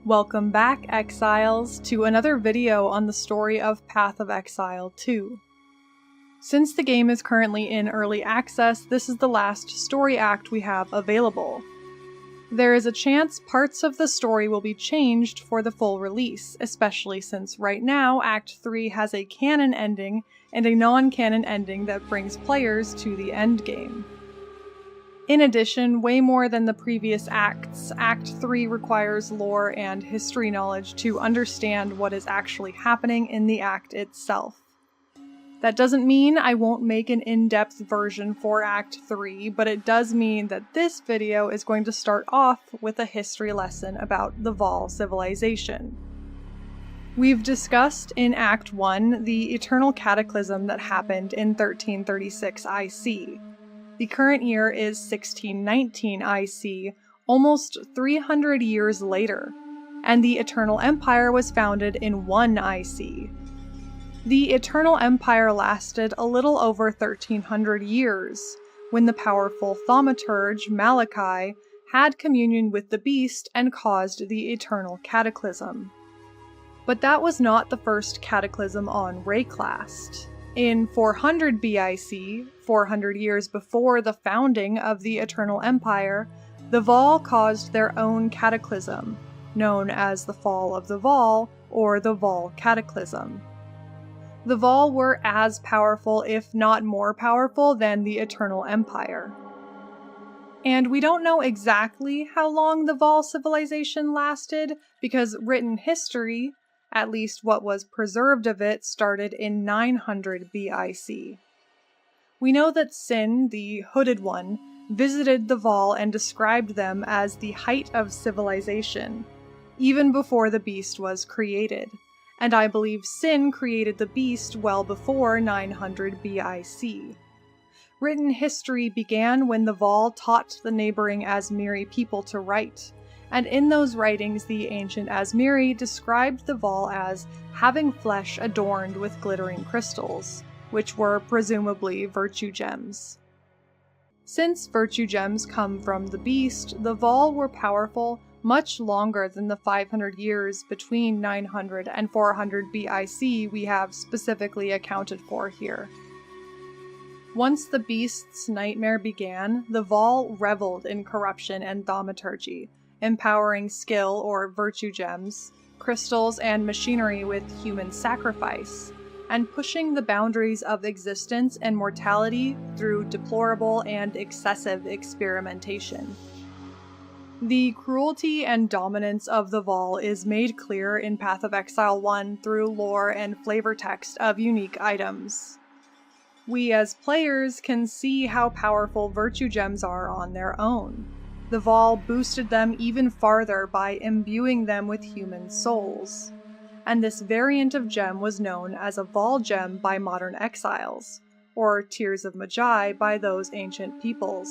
Welcome back, Exiles, to another video on the story of Path of Exile 2. Since the game is currently in early access, this is the last story act we have available. There is a chance parts of the story will be changed for the full release, especially since right now Act 3 has a canon ending and a non-canon ending that brings players to the endgame. In addition, way more than the previous acts, Act 3 requires lore and history knowledge to understand what is actually happening in the act itself. That doesn't mean I won't make an in-depth version for Act 3, but it does mean that this video is going to start off with a history lesson about the Vaal civilization. We've discussed in Act 1 the eternal cataclysm that happened in 1336 IC. The current year is 1619 IC, almost 300 years later, and the Eternal Empire was founded in 1 IC. The Eternal Empire lasted a little over 1300 years, when the powerful thaumaturge Malachi had communion with the beast and caused the Eternal Cataclysm. But that was not the first cataclysm on Rayclast. In 400 BIC, 400 years before the founding of the Eternal Empire, the Vaal caused their own cataclysm, known as the Fall of the Vaal, or the Vaal Cataclysm. The Vaal were as powerful, if not more powerful, than the Eternal Empire. And we don't know exactly how long the Vaal civilization lasted, because written history, at least what was preserved of it, started in 900 BIC. We know that Sin, the Hooded One, visited the Vaal and described them as the height of civilization, even before the beast was created, and I believe Sin created the beast well before 900 BIC. Written history began when the Vaal taught the neighboring Azmiri people to write, and in those writings the ancient Azmiri described the Vaal as having flesh adorned with glittering crystals, which were presumably virtue gems. Since virtue gems come from the beast, the Vaal were powerful much longer than the 500 years between 900 and 400 BIC we have specifically accounted for here. Once the beast's nightmare began, the Vaal reveled in corruption and thaumaturgy, empowering skill or virtue gems, crystals, and machinery with human sacrifice, and pushing the boundaries of existence and mortality through deplorable and excessive experimentation. The cruelty and dominance of the Vaal is made clear in Path of Exile 1 through lore and flavor text of unique items. We as players can see how powerful virtue gems are on their own. The Vaal boosted them even farther by imbuing them with human souls, and this variant of gem was known as a Vaal gem by modern exiles, or Tears of Magi by those ancient peoples.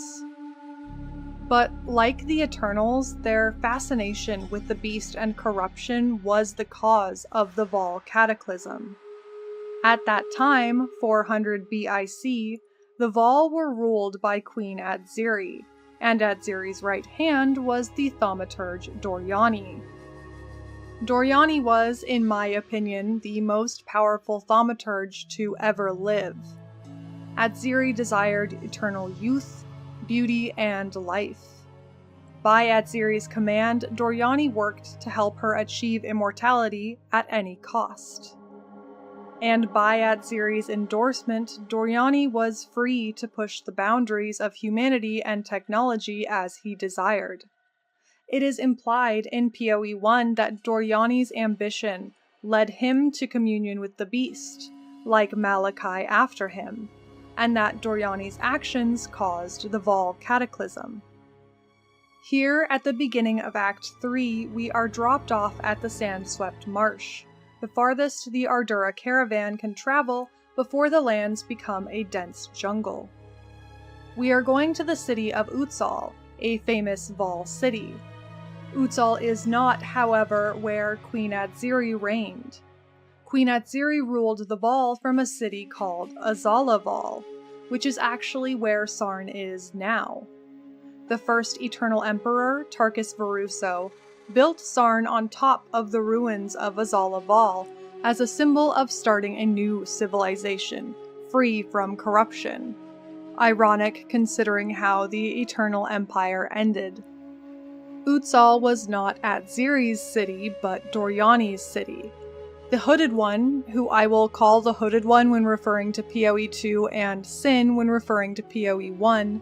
But like the Eternals, their fascination with the beast and corruption was the cause of the Vaal Cataclysm. At that time, 400 BIC, the Vaal were ruled by Queen Atziri, and Atziri's right hand was the thaumaturge Doryani. Doryani was, in my opinion, the most powerful thaumaturge to ever live. Atziri desired eternal youth, beauty, and life. By Atziri's command, Doryani worked to help her achieve immortality at any cost. And by Atziri's endorsement, Doryani was free to push the boundaries of humanity and technology as he desired. It is implied in PoE 1 that Doryani's ambition led him to communion with the beast, like Malachi after him, and that Doryani's actions caused the Vaal Cataclysm. Here, at the beginning of Act 3, we are dropped off at the sand-swept marsh, the farthest the Ardura caravan can travel before the lands become a dense jungle. We are going to the city of Utzaal, a famous Vaal city. Utzaal is not, however, where Queen Atziri reigned. Queen Atziri ruled the Vaal from a city called Vaal, which is actually where Sarn is now. The first Eternal Emperor, Tarkus Varuso, built Sarn on top of the ruins of Vaal as a symbol of starting a new civilization, free from corruption. Ironic considering how the Eternal Empire ended. Utzaal was not Atziri's city, but Doryani's city. The Hooded One, who I will call the Hooded One when referring to PoE 2 and Sin when referring to PoE 1,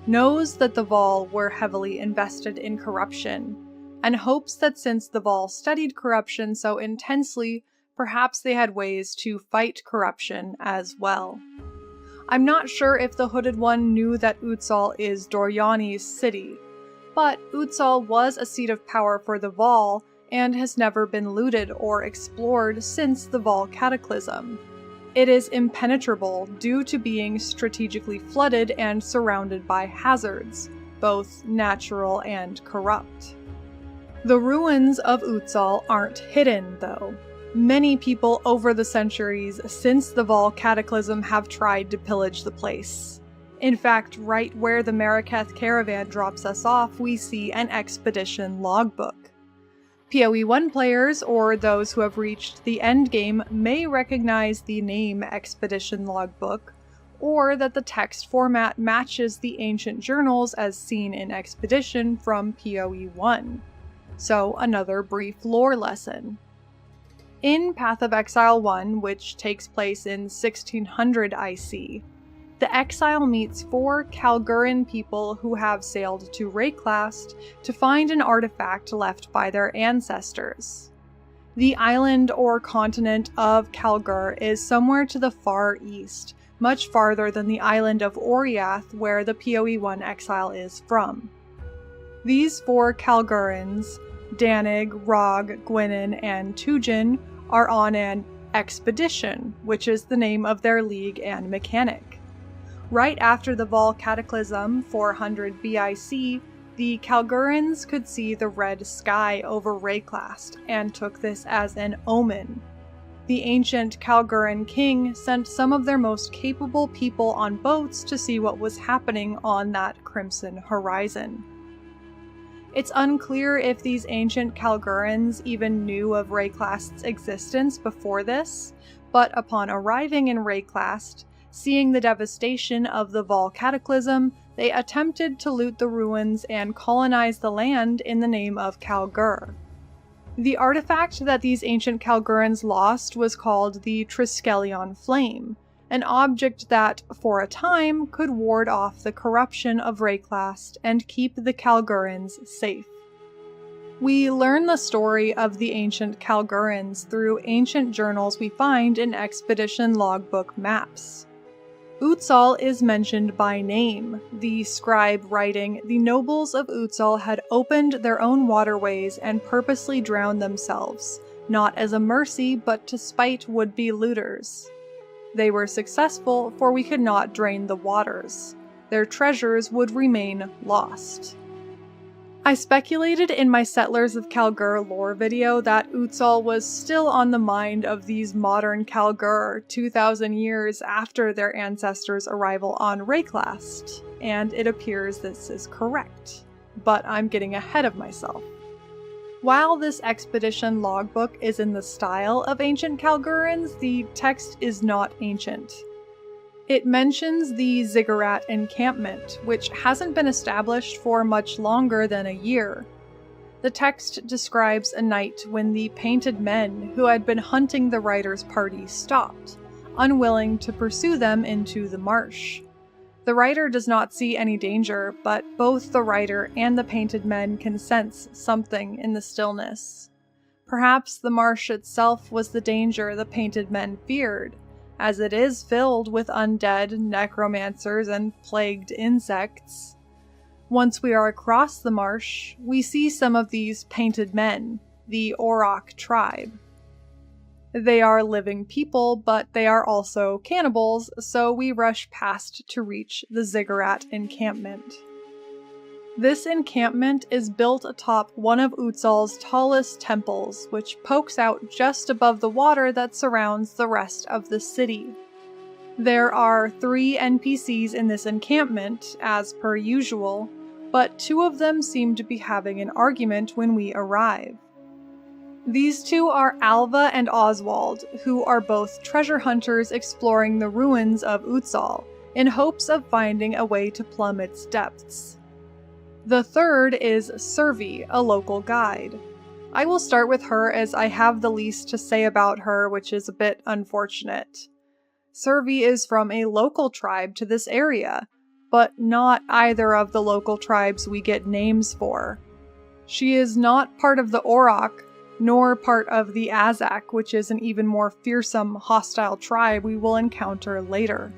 knows that the Vaal were heavily invested in corruption, and hopes that since the Vaal studied corruption so intensely, perhaps they had ways to fight corruption as well. I'm not sure if the Hooded One knew that Utzaal is Doryani's city, but Utzaal was a seat of power for the Vaal and has never been looted or explored since the Vaal Cataclysm. It is impenetrable due to being strategically flooded and surrounded by hazards, both natural and corrupt. The ruins of Utzaal aren't hidden, though. Many people over the centuries since the Vaal Cataclysm have tried to pillage the place. In fact, right where the Marraketh caravan drops us off, we see an expedition logbook. PoE 1 players, or those who have reached the endgame, may recognize the name Expedition Logbook, or that the text format matches the ancient journals as seen in Expedition from PoE 1. So, another brief lore lesson. In Path of Exile 1, which takes place in 1600 IC, the exile meets 4 Kalguran people who have sailed to Rayclast to find an artifact left by their ancestors. The island or continent of Kalgur is somewhere to the far east, much farther than the island of Oriath where the PoE 1 exile is from. These 4 Kalgurans, Danig, Rog, Gwynin, and Tujin, are on an expedition, which is the name of their league and mechanic. Right after the Vaal Cataclysm, 400 BIC, the Kalgurans could see the red sky over Rayclast and took this as an omen. The ancient Kalguran king sent some of their most capable people on boats to see what was happening on that crimson horizon. It's unclear if these ancient Kalgurans even knew of Rayclast's existence before this, but upon arriving in Rayclast, seeing the devastation of the Vaal Cataclysm, they attempted to loot the ruins and colonize the land in the name of Kalgur. The artifact that these ancient Kalgurans lost was called the Triskelion Flame, an object that, for a time, could ward off the corruption of Rayclast and keep the Kalgurans safe. We learn the story of the ancient Kalgurans through ancient journals we find in Expedition Logbook maps. Utzaal is mentioned by name, the scribe writing, "The nobles of Utzaal had opened their own waterways and purposely drowned themselves, not as a mercy but to spite would-be looters. They were successful, for we could not drain the waters. Their treasures would remain lost." I speculated in my Settlers of Kalgur lore video that Utzaal was still on the mind of these modern Kalgur 2,000 years after their ancestors' arrival on Rayclast, and it appears this is correct. But I'm getting ahead of myself. While this expedition logbook is in the style of ancient Kalgurans, the text is not ancient. It mentions the Ziggurat Encampment, which hasn't been established for much longer than a year. The text describes a night when the painted men who had been hunting the writer's party stopped, unwilling to pursue them into the marsh. The writer does not see any danger, but both the writer and the painted men can sense something in the stillness. Perhaps the marsh itself was the danger the painted men feared, as it is filled with undead, necromancers, and plagued insects. Once we are across the marsh, we see some of these painted men, the Auroch tribe. They are living people, but they are also cannibals, so we rush past to reach the Ziggurat Encampment. This encampment is built atop one of Utzaal's tallest temples, which pokes out just above the water that surrounds the rest of the city. There are 3 NPCs in this encampment, as per usual, but two of them seem to be having an argument when we arrive. These two are Alva and Oswald, who are both treasure hunters exploring the ruins of Utzaal in hopes of finding a way to plumb its depths. The third is Servi, a local guide. I will start with her as I have the least to say about her, which is a bit unfortunate. Servi is from a local tribe to this area, but not either of the local tribes we get names for. She is not part of the Auroch, nor part of the Azak, which is an even more fearsome, hostile tribe we will encounter later.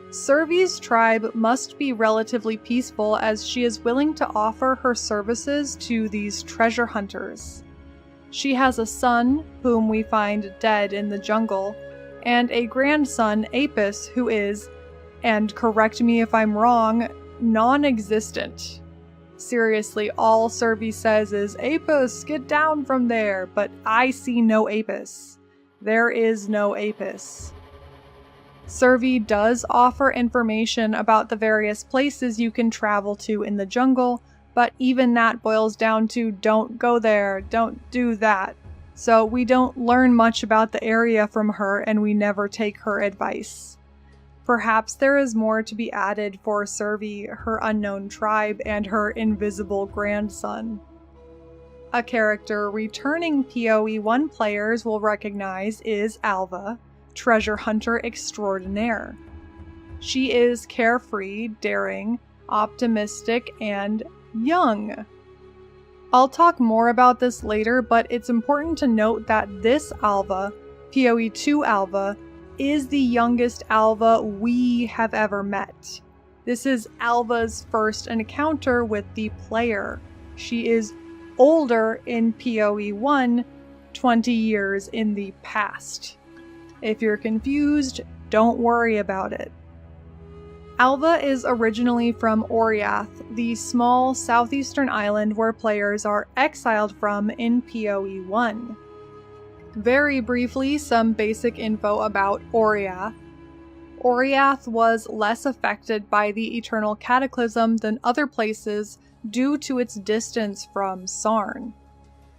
Servi's tribe must be relatively peaceful as she is willing to offer her services to these treasure hunters. She has a son, whom we find dead in the jungle, and a grandson, Apis, who is, and correct me if I'm wrong, non-existent. Seriously, all Servi says is, "Apis, get down from there," but I see no Apis. There is no Apis. Servi does offer information about the various places you can travel to in the jungle, but even that boils down to don't go there, don't do that. So we don't learn much about the area from her and we never take her advice. Perhaps there is more to be added for Servi, her unknown tribe, and her invisible grandson. A character returning PoE 1 players will recognize is Alva, treasure hunter extraordinaire. She is carefree, daring, optimistic, and young. I'll talk more about this later, but it's important to note that this Alva, PoE 2 Alva, is the youngest Alva we have ever met. This is Alva's first encounter with the player. She is older in PoE 1, 20 years in the past. If you're confused, don't worry about it. Alva is originally from Oriath, the small southeastern island where players are exiled from in PoE 1. Very briefly, some basic info about Oriath. Oriath was less affected by the Eternal Cataclysm than other places due to its distance from Sarn.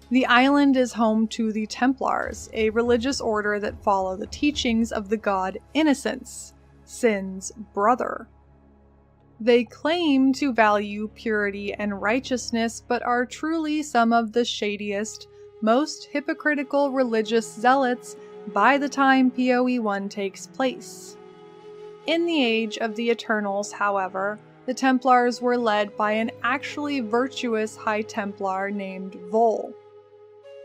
The island is home to the Templars, a religious order that follow the teachings of the god Innocence, Sin's brother. They claim to value purity and righteousness, but are truly some of the shadiest, most hypocritical religious zealots by the time PoE 1 takes place. In the Age of the Eternals, however, the Templars were led by an actually virtuous High Templar named Vol.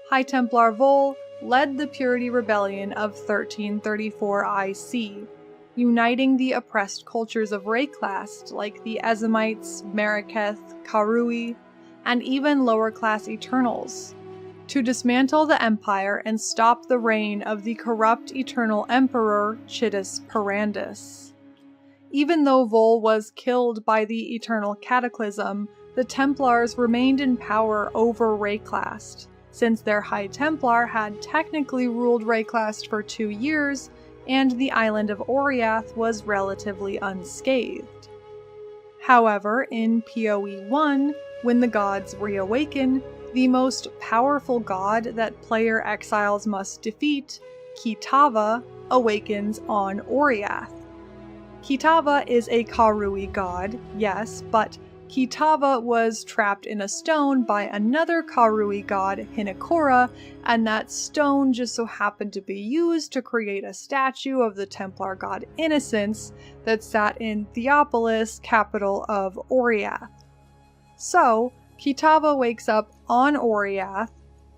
High Templar Vol led the Purity Rebellion of 1334 IC, uniting the oppressed cultures of Rayclast like the Ezamites, Mariketh, Karui, and even lower-class Eternals, to dismantle the Empire and stop the reign of the corrupt Eternal Emperor Chittus Parandus. Even though Vol was killed by the Eternal Cataclysm, the Templars remained in power over Rayclast, since their High Templar had technically ruled Rayclast for 2 years, and the island of Oriath was relatively unscathed. However, in PoE 1, when the gods reawaken, the most powerful god that player exiles must defeat, Kitava, awakens on Oriath. Kitava is a Karui god, yes, but Kitava was trapped in a stone by another Karui god, Hinekora, and that stone just so happened to be used to create a statue of the Templar god Innocence that sat in Theopolis, capital of Oriath. So, Kitava wakes up on Oriath,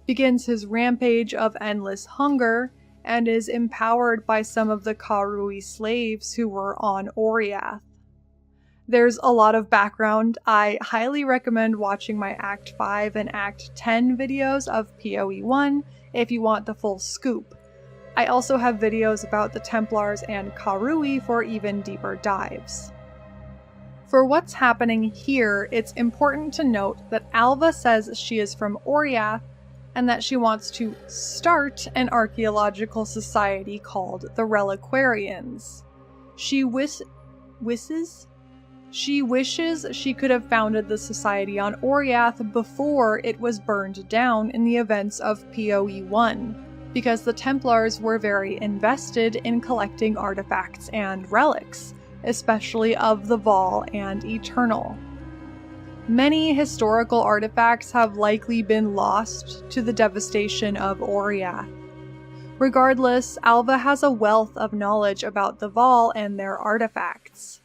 begins his rampage of endless hunger, and is empowered by some of the Karui slaves who were on Oriath. There's a lot of background. I highly recommend watching my Act 5 and Act 10 videos of PoE 1 if you want the full scoop. I also have videos about the Templars and Karui for even deeper dives. For what's happening here, it's important to note that Alva says she is from Oriath and that she wants to start an archaeological society called the Reliquarians. She wishes She wishes she could have founded the society on Oriath before it was burned down in the events of PoE 1, because the Templars were very invested in collecting artifacts and relics, especially of the Vaal and Eternal. Many historical artifacts have likely been lost to the devastation of Oriath. Regardless, Alva has a wealth of knowledge about the Vaal and their artifacts.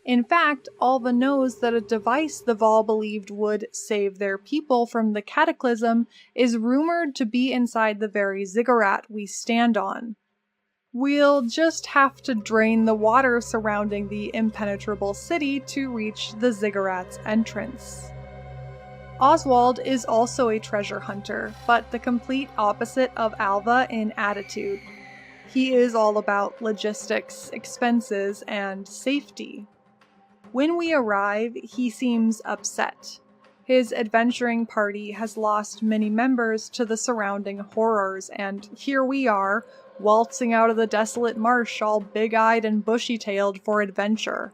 In fact, Alva knows that a device the Vaal believed would save their people from the Cataclysm is rumored to be inside the very Ziggurat we stand on. We'll just have to drain the water surrounding the impenetrable city to reach the Ziggurat's entrance. Oswald is also a treasure hunter, but the complete opposite of Alva in attitude. He is all about logistics, expenses, and safety. When we arrive, he seems upset. His adventuring party has lost many members to the surrounding horrors, and here we are, waltzing out of the desolate marsh all big-eyed and bushy-tailed for adventure.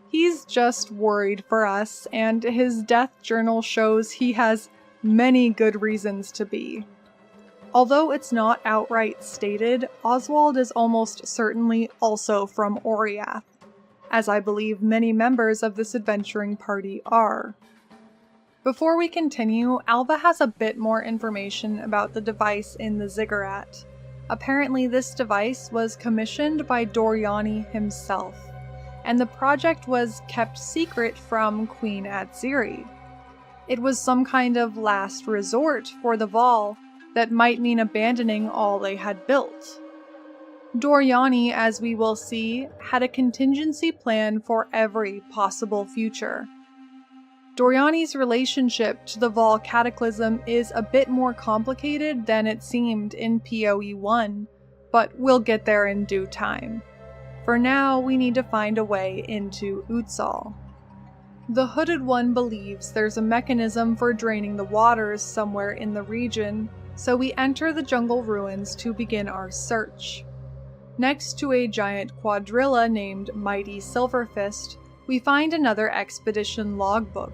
He's just worried for us, and his death journal shows he has many good reasons to be. Although it's not outright stated, Oswald is almost certainly also from Oriath, as I believe many members of this adventuring party are. Before we continue, Alva has a bit more information about the device in the Ziggurat. Apparently this device was commissioned by Doryani himself, and the project was kept secret from Queen Atziri. It was some kind of last resort for the Vaal that might mean abandoning all they had built. Doryani, as we will see, had a contingency plan for every possible future. Doryani's relationship to the Vaal Cataclysm is a bit more complicated than it seemed in PoE 1, but we'll get there in due time. For now, we need to find a way into Utzaal. The Hooded One believes there's a mechanism for draining the waters somewhere in the region, so we enter the jungle ruins to begin our search. Next to a giant quadrilla named Mighty Silverfist, we find another expedition logbook.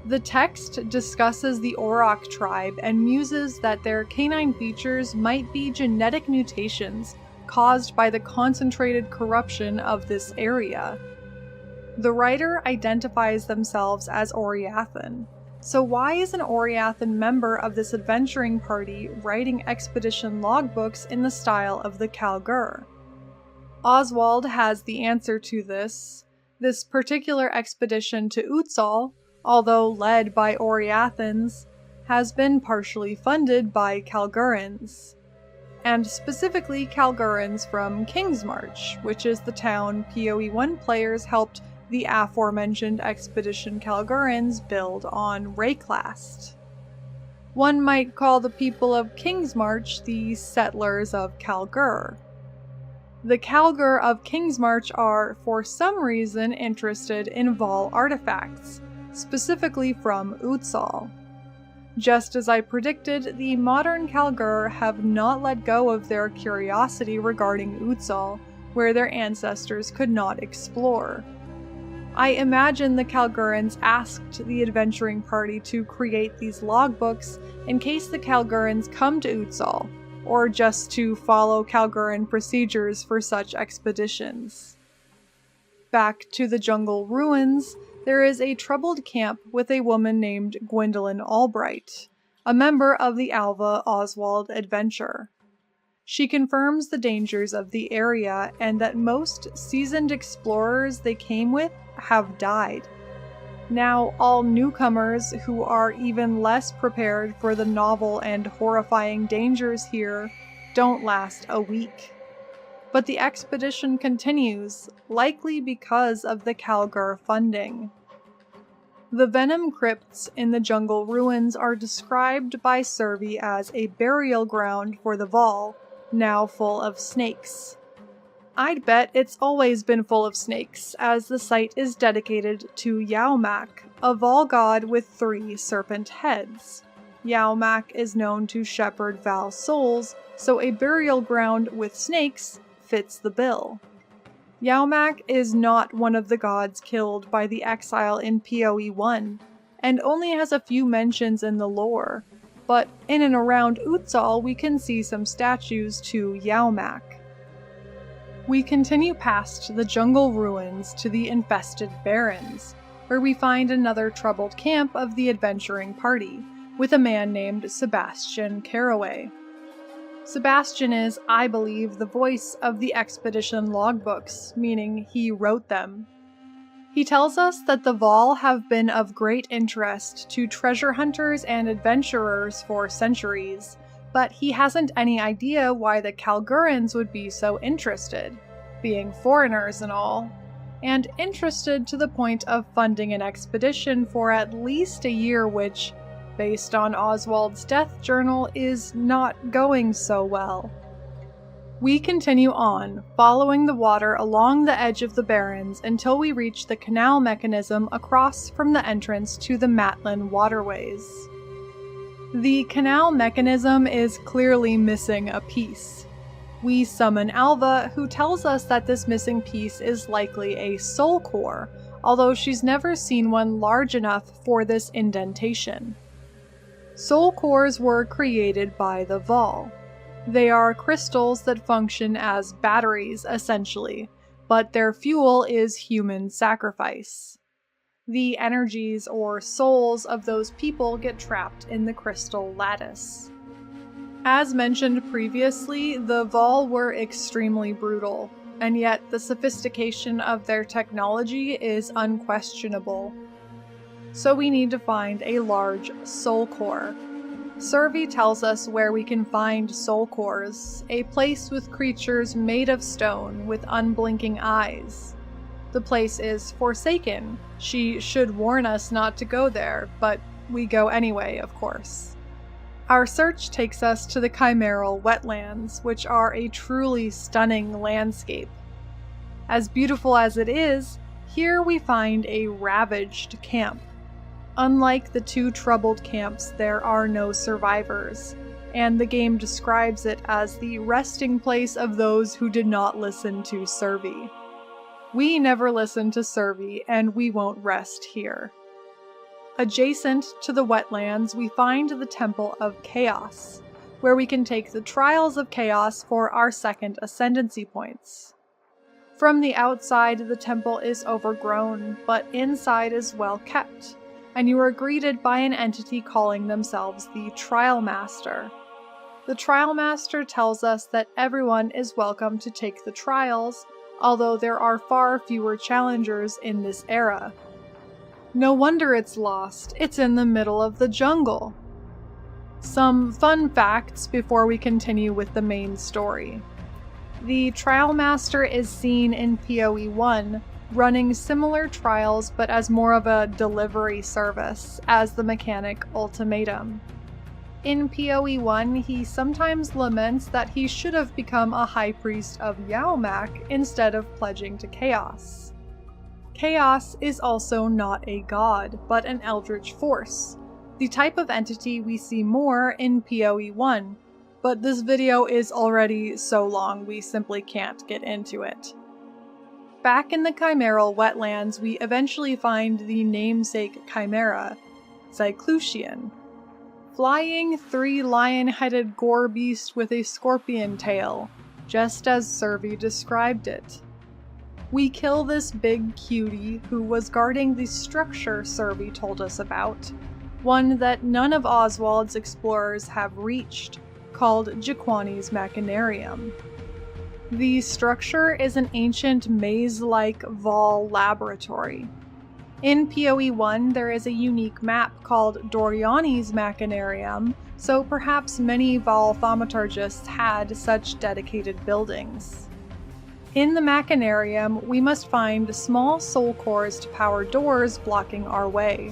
The text discusses the Auroch tribe and muses that their canine features might be genetic mutations caused by the concentrated corruption of this area. The writer identifies themselves as Oriathan. So why is an Oriathan member of this adventuring party writing expedition logbooks in the style of the Kalgur? Oswald has the answer to this. This particular expedition to Utzaal, although led by Oriathans, has been partially funded by Kalgurans. And specifically Kalgurans from Kingsmarch, which is the town PoE 1 players helped the aforementioned Expedition Kalgurans build on Rayclast. One might call the people of Kingsmarch the settlers of Kalgur. The Kalgur of Kingsmarch are, for some reason, interested in Vaal artifacts, specifically from Utzaal. Just as I predicted, the modern Kalgur have not let go of their curiosity regarding Utzaal, where their ancestors could not explore. I imagine the Kalgurans asked the adventuring party to create these logbooks in case the Kalgurans come to Utzaal, or just to follow Kalguran procedures for such expeditions. Back to the jungle ruins, there is a troubled camp with a woman named Gwendolyn Albright, a member of the Alva Oswald adventure. She confirms the dangers of the area and that most seasoned explorers they came with have died. Now, all newcomers who are even less prepared for the novel and horrifying dangers here don't last a week. But the expedition continues, likely because of the Kalgur funding. The Venom crypts in the jungle ruins are described by Servi as a burial ground for the Vaal, now full of snakes. I'd bet it's always been full of snakes, as the site is dedicated to Yaumak, a Vaal god with 3 serpent heads. Yaumak is known to shepherd Vaal souls, so a burial ground with snakes fits the bill. Yaumak is not one of the gods killed by the exile in PoE 1, and only has a few mentions in the lore, but in and around Utzaal we can see some statues to Yaumak. We continue past the jungle ruins to the infested Barrens, where we find another troubled camp of the adventuring party, with a man named Sebastian Caraway. Sebastian is, I believe, the voice of the expedition logbooks, meaning he wrote them. He tells us that the Vaal have been of great interest to treasure hunters and adventurers for centuries, but he hasn't any idea why the Kalgurans would be so interested, being foreigners and all, and interested to the point of funding an expedition for at least a year, which, based on Oswald's death journal, is not going so well. We continue on, following the water along the edge of the Barrens until we reach the Canal Mechanism across from the entrance to the Matlan Waterways. The Canal Mechanism is clearly missing a piece. We summon Alva, who tells us that this missing piece is likely a soul core, although she's never seen one large enough for this indentation. Soul cores were created by the Vaal. They are crystals that function as batteries, essentially, but their fuel is human sacrifice. The energies or souls of those people get trapped in the crystal lattice. As mentioned previously, the Vaal were extremely brutal, and yet the sophistication of their technology is unquestionable. So we need to find a large soul core. Servi tells us where we can find soul cores, a place with creatures made of stone with unblinking eyes. The place is forsaken. She should warn us not to go there, but we go anyway, of course. Our search takes us to the Chimeral Wetlands, which are a truly stunning landscape. As beautiful as it is, here we find a ravaged camp. Unlike the two troubled camps, there are no survivors, and the game describes it as the resting place of those who did not listen to Servi. We never listened to Servi, and we won't rest here. Adjacent to the wetlands, we find the Temple of Chaos, where we can take the Trials of Chaos for our second ascendancy points. From the outside, the temple is overgrown, but inside is well kept, and you are greeted by an entity calling themselves the Trial Master. The Trial Master tells us that everyone is welcome to take the trials, although there are far fewer challengers in this era. No wonder it's lost, it's in the middle of the jungle. Some fun facts before we continue with the main story. The Trial Master is seen in PoE 1, running similar trials but as more of a delivery service, as the mechanic Ultimatum. In PoE 1, he sometimes laments that he should have become a High Priest of Yaumak instead of pledging to Chaos. Chaos is also not a god, but an eldritch force, the type of entity we see more in PoE 1, but this video is already so long we simply can't get into it. Back in the Chimeral Wetlands, we eventually find the namesake chimera, Zyclusian, flying three-lion-headed gore beast with a scorpion tail, just as Servi described it. We kill this big cutie who was guarding the structure Servi told us about, one that none of Oswald's explorers have reached, called Jiquani's Machinarium. The structure is an ancient maze-like Vaal laboratory. In PoE 1, there is a unique map called Doryani's Machinarium, so perhaps many Vaal thaumaturgists had such dedicated buildings. In the Machinarium, we must find small soul cores to power doors blocking our way.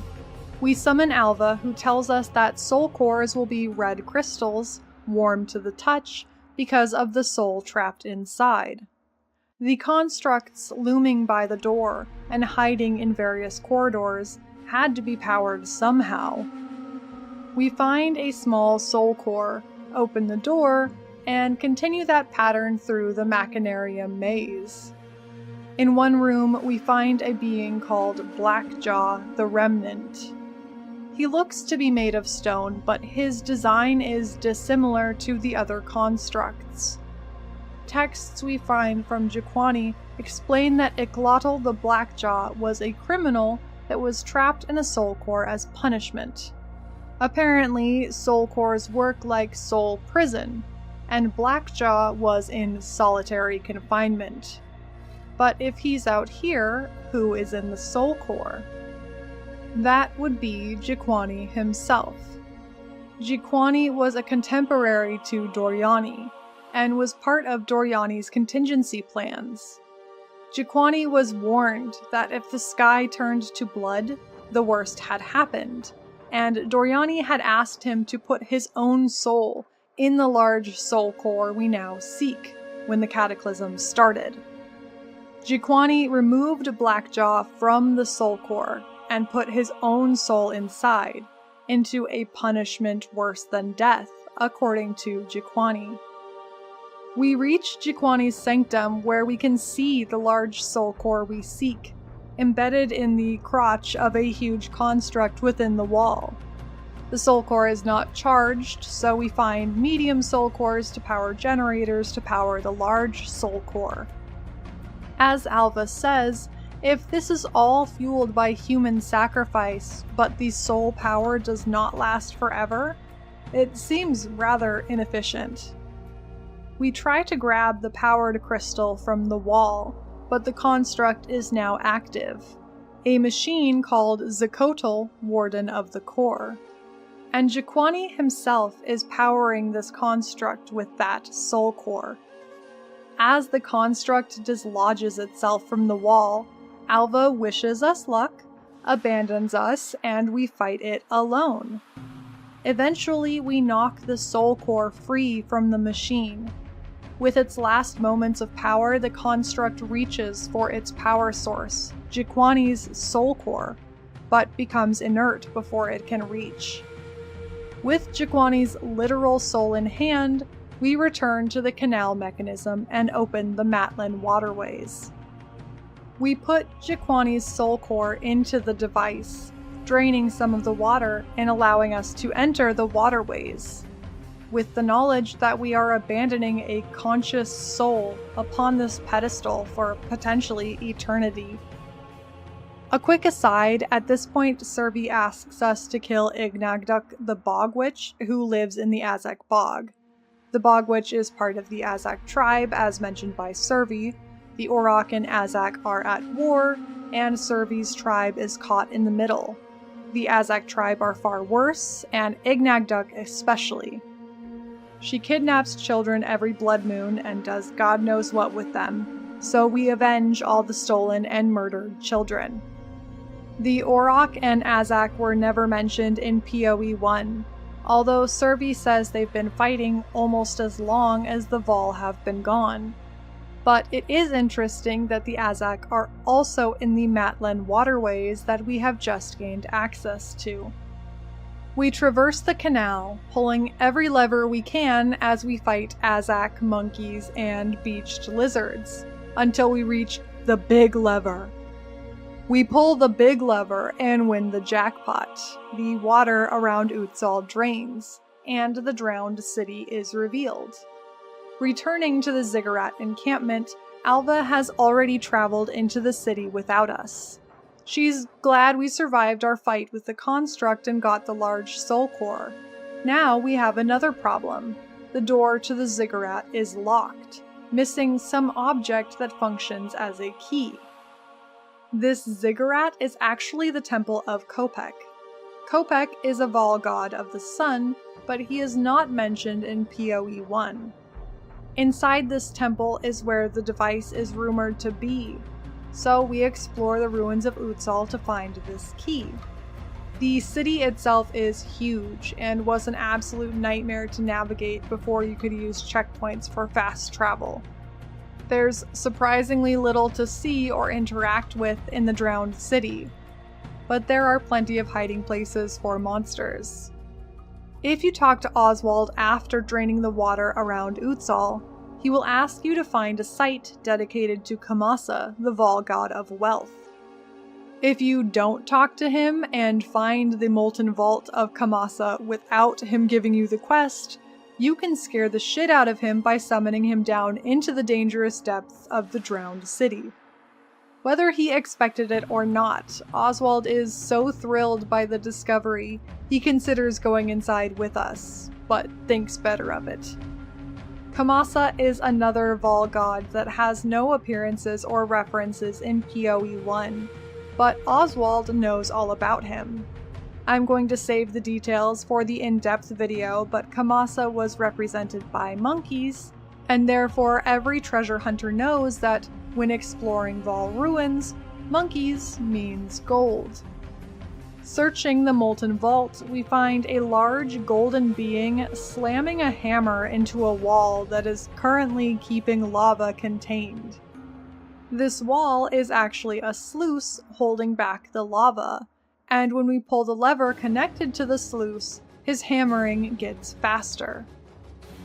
We summon Alva, who tells us that soul cores will be red crystals, warm to the touch, because of the soul trapped inside. The constructs looming by the door and hiding in various corridors had to be powered somehow. We find a small soul core, open the door, and continue that pattern through the Machinarium maze. In one room, we find a being called Blackjaw, the Remnant. He looks to be made of stone, but his design is dissimilar to the other constructs. Texts we find from Jiquani explain that Ixtlotl the Blackjaw was a criminal that was trapped in a soul core as punishment. Apparently, soul cores work like soul prison, and Blackjaw was in solitary confinement. But if he's out here, who is in the soul core? That would be Jiquani himself. Jiquani was a contemporary to Doryani, and was part of Doryani's contingency plans. Jiquani was warned that if the sky turned to blood, the worst had happened, and Doryani had asked him to put his own soul in the large soul core we now seek when the Cataclysm started. Jiquani removed Blackjaw from the soul core and put his own soul inside, into a punishment worse than death, according to Jiquani. We reach Jiquani's sanctum where we can see the large soul core we seek, embedded in the crotch of a huge construct within the wall. The soul core is not charged, so we find medium soul cores to power generators to power the large soul core. As Alva says, if this is all fueled by human sacrifice, but the soul power does not last forever, it seems rather inefficient. We try to grab the powered crystal from the wall, but the construct is now active, a machine called Ziggurat, Warden of the Core. And Jiquani himself is powering this construct with that soul core. As the construct dislodges itself from the wall, Alva wishes us luck, abandons us, and we fight it alone. Eventually, we knock the soul core free from the machine. With its last moments of power, the construct reaches for its power source, Jiquani's soul core, but becomes inert before it can reach. With Jiquani's literal soul in hand, we return to the Canal Mechanism and open the Matlan Waterways. We put Jiquani's soul core into the device, draining some of the water and allowing us to enter the Waterways, with the knowledge that we are abandoning a conscious soul upon this pedestal for potentially eternity. A quick aside, at this point Servi asks us to kill Ignagduk the Bog Witch, who lives in the Azak Bog. The Bog Witch is part of the Azak tribe, as mentioned by Servi. The Auroch and Azak are at war, and Servi's tribe is caught in the middle. The Azak tribe are far worse, and Ignagduk especially. She kidnaps children every blood moon and does God knows what with them, so we avenge all the stolen and murdered children. The Auroch and Azak were never mentioned in PoE 1, although Servi says they've been fighting almost as long as the Vaal have been gone. But it is interesting that the Azak are also in the Matlan Waterways that we have just gained access to. We traverse the canal, pulling every lever we can as we fight Azak monkeys and beached lizards, until we reach the big lever. We pull the big lever and win the jackpot. The water around Utzaal drains, and the drowned city is revealed. Returning to the Ziggurat Encampment, Alva has already traveled into the city without us. She's glad we survived our fight with the construct and got the large soul core. Now we have another problem. The door to the Ziggurat is locked, missing some object that functions as a key. This Ziggurat is actually the temple of Kopec. Kopec is a Vaal god of the sun, but he is not mentioned in PoE 1. Inside this temple is where the device is rumored to be, so we explore the ruins of Utzaal to find this key. The city itself is huge and was an absolute nightmare to navigate before you could use checkpoints for fast travel. There's surprisingly little to see or interact with in the drowned city, but there are plenty of hiding places for monsters. If you talk to Oswald after draining the water around Utzaal, he will ask you to find a site dedicated to Kamasa, the Vaal god of wealth. If you don't talk to him and find the Molten Vault of Kamasa without him giving you the quest, you can scare the shit out of him by summoning him down into the dangerous depths of the drowned city. Whether he expected it or not, Oswald is so thrilled by the discovery, he considers going inside with us, but thinks better of it. Kamasa is another Vaal god that has no appearances or references in PoE 1, but Oswald knows all about him. I'm going to save the details for the in-depth video, but Kamasa was represented by monkeys, and therefore every treasure hunter knows that when exploring Vaal ruins, monkeys means gold. Searching the Molten Vault, we find a large golden being slamming a hammer into a wall that is currently keeping lava contained. This wall is actually a sluice holding back the lava, and when we pull the lever connected to the sluice, his hammering gets faster.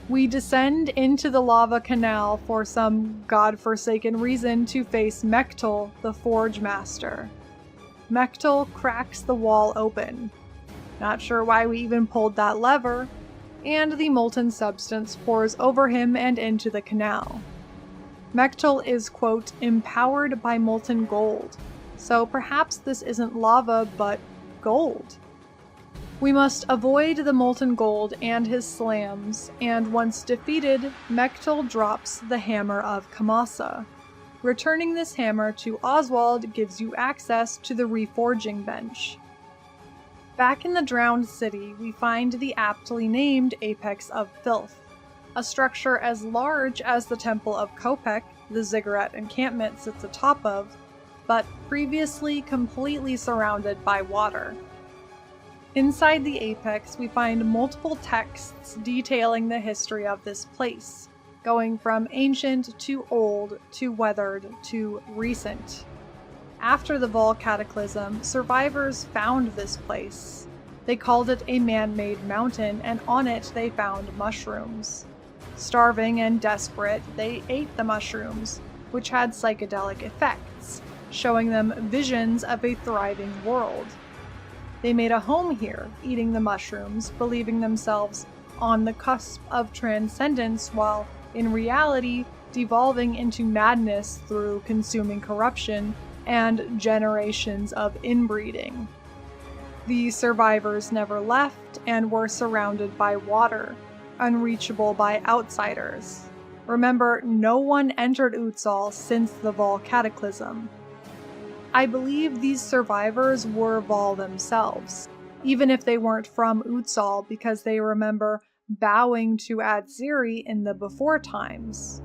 We descend into the lava canal for some godforsaken reason to face Mechtel, the Forge Master. Mechtel cracks the wall open. Not sure why we even pulled that lever, and the molten substance pours over him and into the canal. Mechtel is, quote, empowered by molten gold, so perhaps this isn't lava, but gold. We must avoid the molten gold and his slams, and once defeated, Mechtel drops the Hammer of Kamasa. Returning this hammer to Oswald gives you access to the reforging bench. Back in the drowned city, we find the aptly named Apex of Filth, a structure as large as the Temple of Kopec, the Ziggurat Encampment sits atop of, but previously completely surrounded by water. Inside the Apex, we find multiple texts detailing the history of this place, going from ancient to old to weathered to recent. After the Vaal Cataclysm, survivors found this place. They called it a man-made mountain, and on it they found mushrooms. Starving and desperate, they ate the mushrooms, which had psychedelic effects, showing them visions of a thriving world. They made a home here, eating the mushrooms, believing themselves on the cusp of transcendence while, in reality, devolving into madness through consuming corruption and generations of inbreeding. The survivors never left and were surrounded by water, unreachable by outsiders. Remember, no one entered Utzaal since the Vaal Cataclysm. I believe these survivors were Vaal themselves, even if they weren't from Utzaal, because they remember bowing to Atziri in the before times.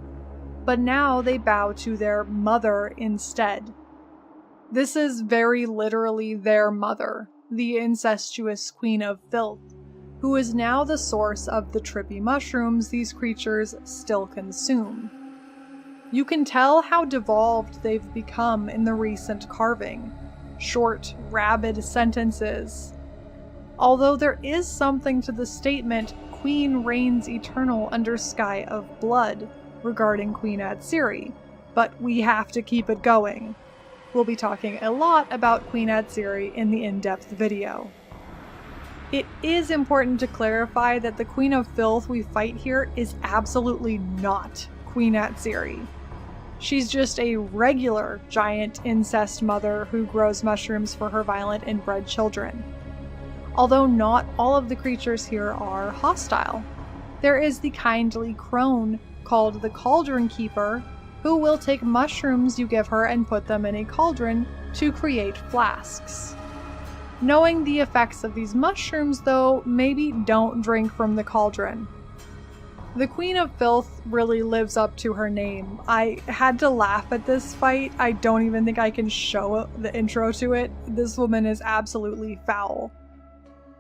But now they bow to their mother instead. This is very literally their mother, the incestuous Queen of Filth, who is now the source of the trippy mushrooms these creatures still consume. You can tell how devolved they've become in the recent carving. Short, rabid sentences. Although there is something to the statement, Queen reigns eternal under sky of blood, regarding Queen Atziri, but we have to keep it going. We'll be talking a lot about Queen Atziri in the in-depth video. It is important to clarify that the Queen of Filth we fight here is absolutely not Queen Atziri. She's just a regular giant incest mother who grows mushrooms for her violent inbred children. Although not all of the creatures here are hostile. There is the kindly crone called the Cauldron Keeper, who will take mushrooms you give her and put them in a cauldron to create flasks. Knowing the effects of these mushrooms, though, maybe don't drink from the cauldron. The Queen of Filth really lives up to her name. I had to laugh at this fight. I don't even think I can show the intro to it. This woman is absolutely foul.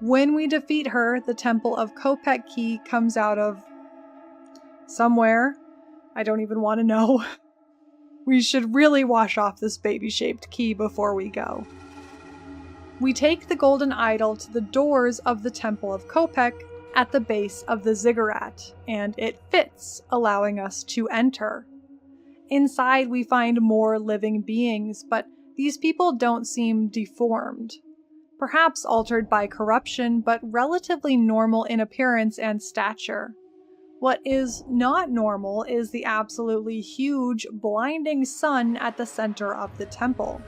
When we defeat her, the Temple of Kopec key comes out of somewhere. I don't even want to know. We should really wash off this baby-shaped key before we go. We take the golden idol to the doors of the Temple of Kopec, at the base of the ziggurat, and it fits, allowing us to enter. Inside we find more living beings, but these people don't seem deformed. Perhaps altered by corruption, but relatively normal in appearance and stature. What is not normal is the absolutely huge, blinding sun at the center of the temple.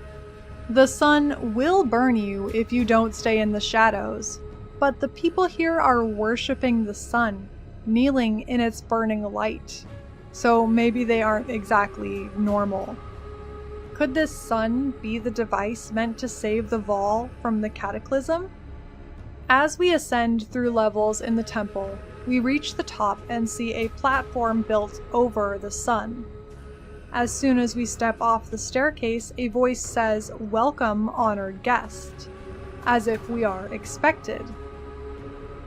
The sun will burn you if you don't stay in the shadows, but the people here are worshipping the sun, kneeling in its burning light. So maybe they aren't exactly normal. Could this sun be the device meant to save the Vaal from the Cataclysm? As we ascend through levels in the temple, we reach the top and see a platform built over the sun. As soon as we step off the staircase, a voice says, "Welcome, honored guest," as if we are expected.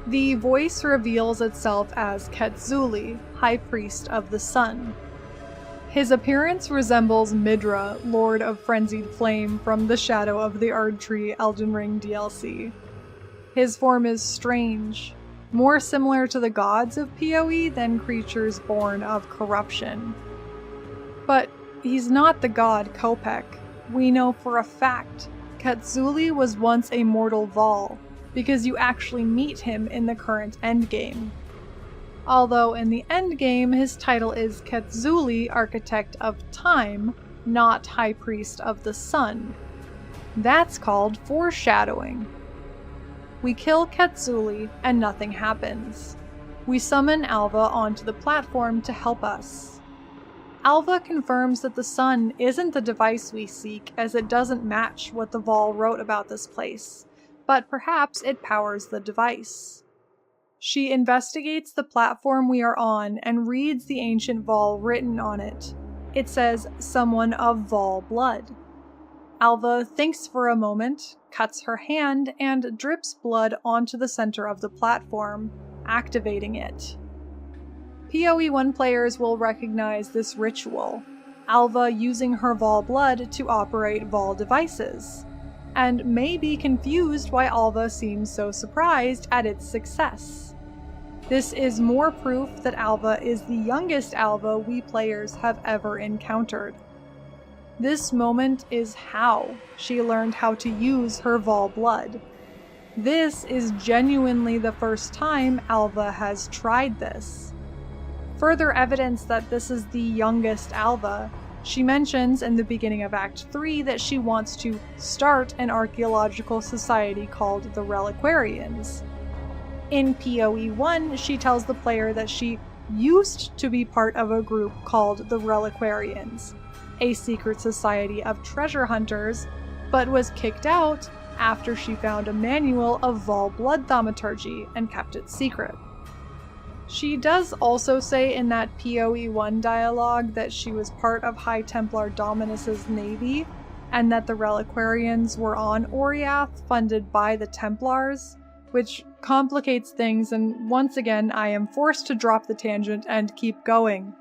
The voice reveals itself as Ketzuli, High Priest of the Sun. His appearance resembles Midra, Lord of Frenzied Flame from the Shadow of the Erdtree Elden Ring DLC. His form is strange, more similar to the gods of PoE than creatures born of corruption. But he's not the god Kopec. We know for a fact Ketzuli was once a mortal Vaal, because you actually meet him in the current endgame. Although in the endgame his title is Ketzuli, Architect of Time, not High Priest of the Sun. That's called foreshadowing. We kill Ketzuli and nothing happens. We summon Alva onto the platform to help us. Alva confirms that the sun isn't the device we seek, as it doesn't match what the Vaal wrote about this place, but perhaps it powers the device. She investigates the platform we are on and reads the ancient Vaal written on it. It says, "Someone of Vaal blood." Alva thinks for a moment, cuts her hand, and drips blood onto the center of the platform, activating it. PoE 1 players will recognize this ritual, Alva using her Vaal blood to operate Vaal devices, and may be confused why Alva seems so surprised at its success. This is more proof that Alva is the youngest Alva we players have ever encountered. This moment is how she learned how to use her Vaal blood. This is genuinely the first time Alva has tried this. Further evidence that this is the youngest Alva, she mentions in the beginning of Act 3 that she wants to start an archaeological society called the Reliquarians. In PoE 1, she tells the player that she used to be part of a group called the Reliquarians, a secret society of treasure hunters, but was kicked out after she found a manual of Vaal blood thaumaturgy and kept it secret. She does also say in that PoE 1 dialogue that she was part of High Templar Dominus's navy, and that the Reliquarians were on Oriath funded by the Templars, which complicates things, and once again I am forced to drop the tangent and keep going.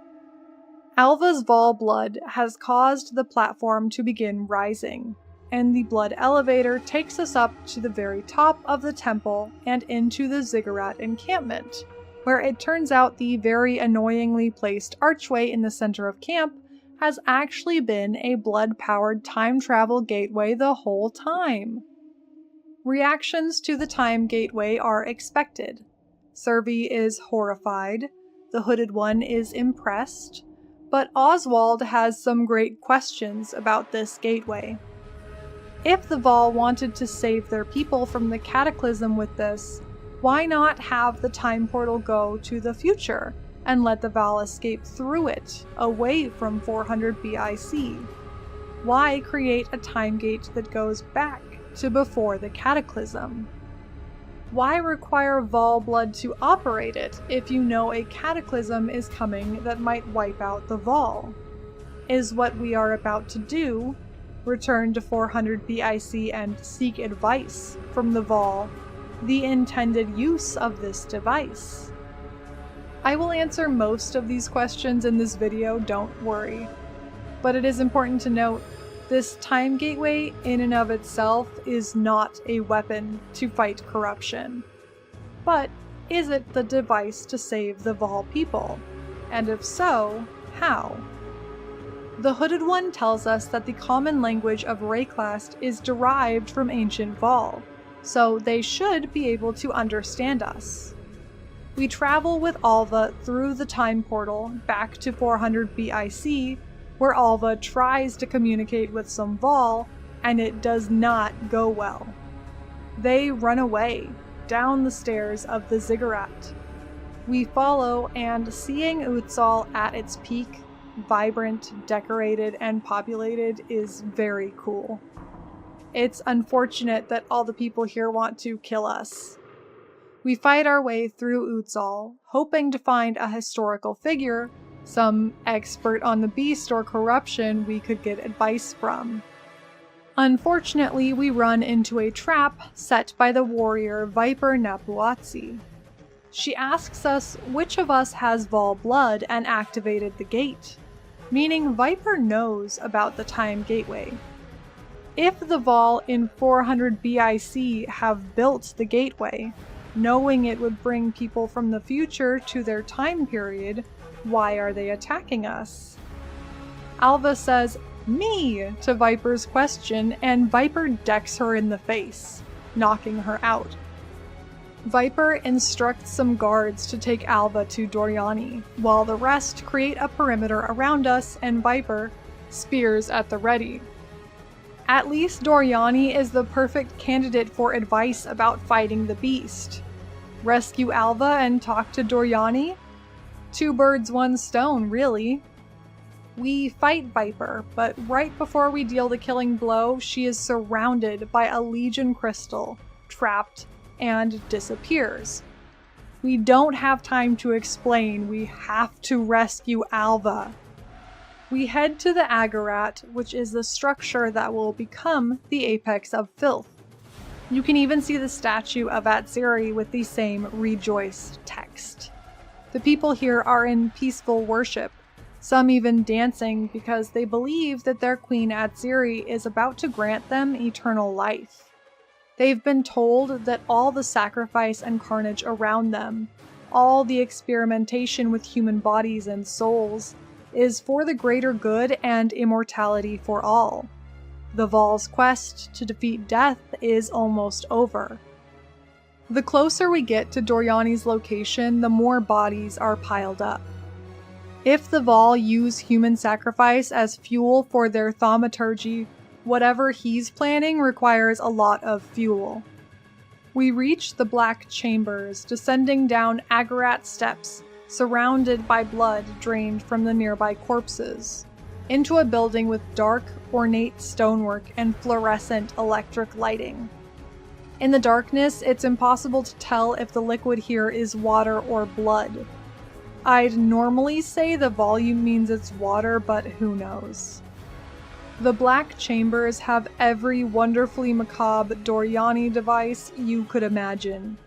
Alva's Vaal blood has caused the platform to begin rising, and the blood elevator takes us up to the very top of the temple and into the Ziggurat Encampment, where it turns out the very annoyingly placed archway in the center of camp has actually been a blood-powered time travel gateway the whole time. Reactions to the time gateway are expected. Servi is horrified, the Hooded One is impressed, but Oswald has some great questions about this gateway. If the Vaal wanted to save their people from the Cataclysm with this, why not have the time portal go to the future and let the Vaal escape through it, away from 400 BIC? Why create a time gate that goes back to before the Cataclysm? Why require Vaal blood to operate it if you know a Cataclysm is coming that might wipe out the Vaal? Is what we are about to do, return to 400 BIC and seek advice from the Vaal, the intended use of this device? I will answer most of these questions in this video, don't worry. But it is important to note, this time gateway in and of itself is not a weapon to fight corruption. But is it the device to save the Vaal people? And if so, how? The Hooded One tells us that the common language of Rayclast is derived from ancient Vaal, so they should be able to understand us. We travel with Alva through the time portal back to 400 BIC, where Alva tries to communicate with some Vaal, and it does not go well. They run away, down the stairs of the Ziggurat. We follow, and seeing Utzaal at its peak, vibrant, decorated, and populated is very cool. It's unfortunate that all the people here want to kill us. We fight our way through Utzaal, hoping to find a historical figure, some expert on the beast or corruption we could get advice from. Unfortunately, we run into a trap set by the warrior Viper Napuatzi. She asks us which of us has Vaal blood and activated the gate, meaning Viper knows about the Time Gateway. If the Vaal in 400 BIC have built the gateway, knowing it would bring people from the future to their time period, why are they attacking us? Alva says, "Me!" to Viper's question, and Viper decks her in the face, knocking her out. Viper instructs some guards to take Alva to Doryani, while the rest create a perimeter around us and Viper, spears at the ready. At least Doryani is the perfect candidate for advice about fighting the beast. Rescue Alva and talk to Doryani? Two birds, one stone, really. We fight Viper, but right before we deal the killing blow, she is surrounded by a Legion crystal, trapped, and disappears. We don't have time to explain, we have to rescue Alva. We head to the Ziggurat, which is the structure that will become the apex of Filth. You can even see the statue of Atziri with the same rejoiced text. The people here are in peaceful worship, some even dancing because they believe that their queen Atziri is about to grant them eternal life. They've been told that all the sacrifice and carnage around them, all the experimentation with human bodies and souls, is for the greater good and immortality for all. The Vaal's quest to defeat death is almost over. The closer we get to Doryani's location, the more bodies are piled up. If the Vaal use human sacrifice as fuel for their thaumaturgy, whatever he's planning requires a lot of fuel. We reach the Black Chambers, descending down Ziggurat steps, surrounded by blood drained from the nearby corpses, into a building with dark, ornate stonework and fluorescent electric lighting. In the darkness, it's impossible to tell if the liquid here is water or blood. I'd normally say the volume means it's water, but who knows. The Black Chambers have every wonderfully macabre Doryani device you could imagine.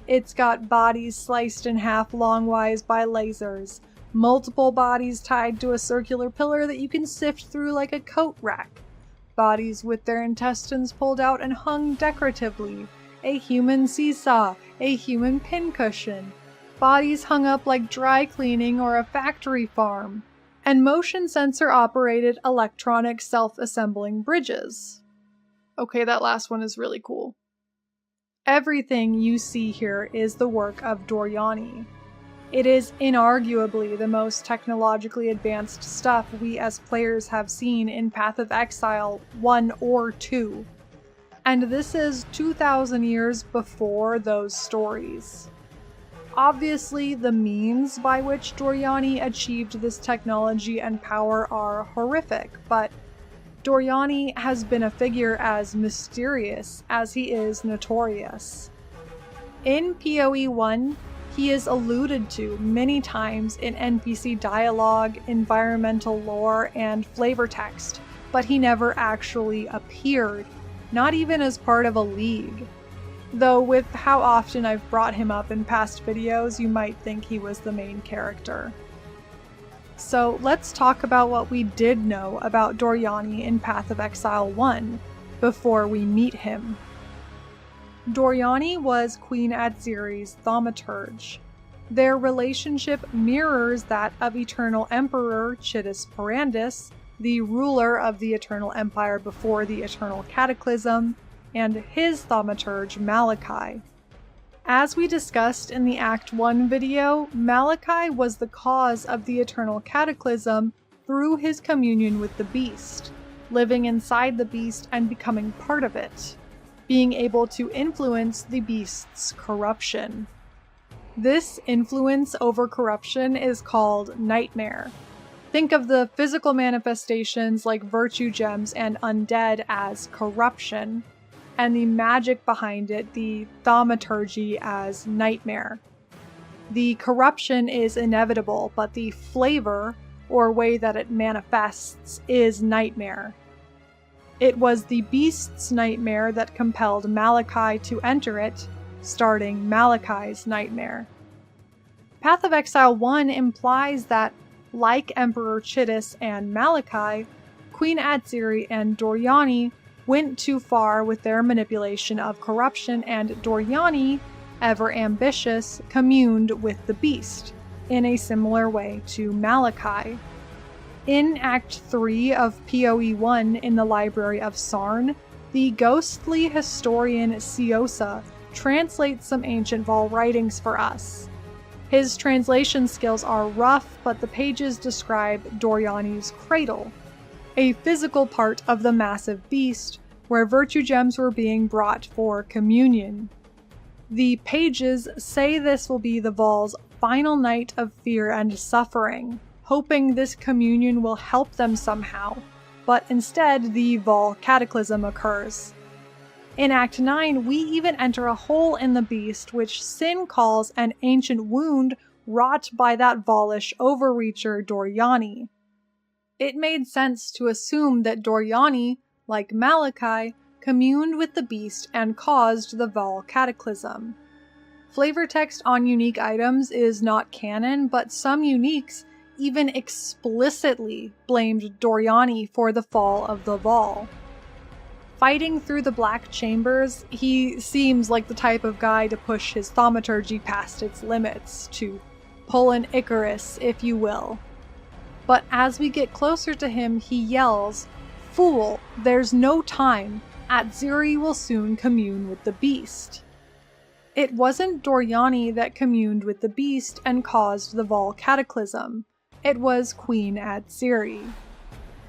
It's got bodies sliced in half longwise by lasers, multiple bodies tied to a circular pillar that you can sift through like a coat rack, bodies with their intestines pulled out and hung decoratively, a human seesaw, a human pincushion, bodies hung up like dry cleaning or a factory farm, and motion sensor operated electronic self-assembling bridges. Okay, that last one is really cool. Everything you see here is the work of Doryani. It is inarguably the most technologically advanced stuff we as players have seen in Path of Exile 1 or 2. And this is 2,000 years before those stories. Obviously, the means by which Doryani achieved this technology and power are horrific, but Doryani has been a figure as mysterious as he is notorious. In PoE 1, he is alluded to many times in NPC dialogue, environmental lore, and flavor text, but he never actually appeared, not even as part of a league. Though with how often I've brought him up in past videos, you might think he was the main character. So let's talk about what we did know about Doryani in Path of Exile 1, before we meet him. Doryani was Queen Atziri's thaumaturge. Their relationship mirrors that of Eternal Emperor Chittus Parandus, the ruler of the Eternal Empire before the Eternal Cataclysm, and his thaumaturge Malachi. As we discussed in the Act 1 video, Malachi was the cause of the Eternal Cataclysm through his communion with the Beast, living inside the Beast and becoming part of it, being able to influence the Beast's corruption. This influence over corruption is called Nightmare. Think of the physical manifestations like virtue gems and undead as corruption, and the magic behind it, the thaumaturgy, as nightmare. The corruption is inevitable, but the flavor, or way that it manifests, is nightmare. It was the Beast's nightmare that compelled Malachi to enter it, starting Malachi's nightmare. Path of Exile 1 implies that, like Emperor Chittus and Malachi, Queen Atziri and Doryani went too far with their manipulation of corruption, and Doryani, ever ambitious, communed with the Beast, in a similar way to Malachi. In Act 3 of PoE 1 in the Library of Sarn, the ghostly historian Siosa translates some ancient Vaal writings for us. His translation skills are rough, but the pages describe Doryani's cradle, a physical part of the massive beast where virtue gems were being brought for communion. The pages say this will be the Vaal's final night of fear and suffering, hoping this communion will help them somehow, but instead the Vaal Cataclysm occurs. In Act 9, we even enter a hole in the beast which Sin calls an ancient wound wrought by that Vaalish overreacher Doryani. It made sense to assume that Doryani, like Malachi, communed with the beast and caused the Vaal Cataclysm. Flavor text on unique items is not canon, but some uniques even explicitly blamed Doryani for the fall of the Vaal. Fighting through the Black Chambers, he seems like the type of guy to push his thaumaturgy past its limits, to pull an Icarus, if you will. But as we get closer to him, he yells, "Fool, there's no time. Atziri will soon commune with the beast." It wasn't Doryani that communed with the beast and caused the Vaal Cataclysm. It was Queen Atziri.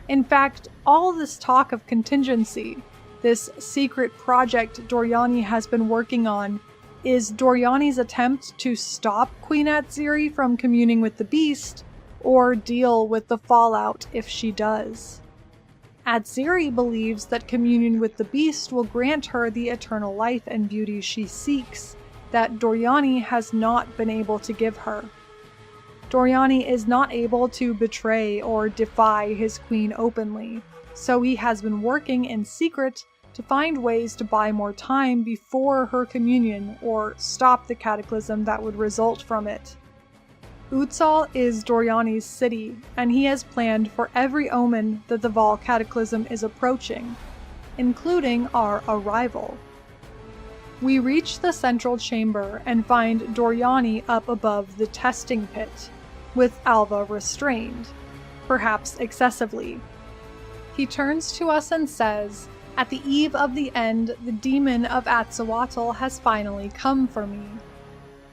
In fact, all this talk of contingency, this secret project Doryani has been working on, is Doryani's attempt to stop Queen Atziri from communing with the beast, or deal with the fallout if she does. Atziri believes that communion with the beast will grant her the eternal life and beauty she seeks, that Doryani has not been able to give her. Doryani is not able to betray or defy his queen openly, so he has been working in secret to find ways to buy more time before her communion or stop the cataclysm that would result from it. Utzaal is Doryani's city, and he has planned for every omen that the Vaal Cataclysm is approaching, including our arrival. We reach the central chamber and find Doryani up above the testing pit, with Alva restrained, perhaps excessively. He turns to us and says, "At the eve of the end, the demon of Atzawatel has finally come for me."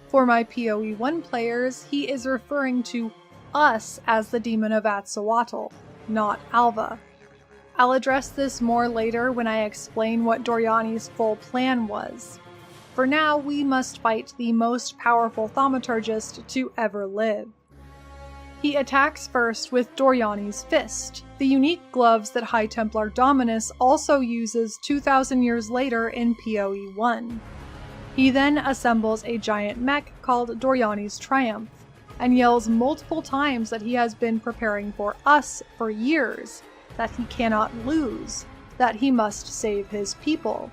For my PoE 1 players, he is referring to us as the demon of Atzawatel, not Alva. I'll address this more later when I explain what Doryani's full plan was. For now, we must fight the most powerful thaumaturgist to ever live. He attacks first with Doryani's Fist, the unique gloves that High Templar Dominus also uses 2,000 years later in PoE 1. He then assembles a giant mech called Doryani's Triumph, and yells multiple times that he has been preparing for us for years, that he cannot lose, that he must save his people.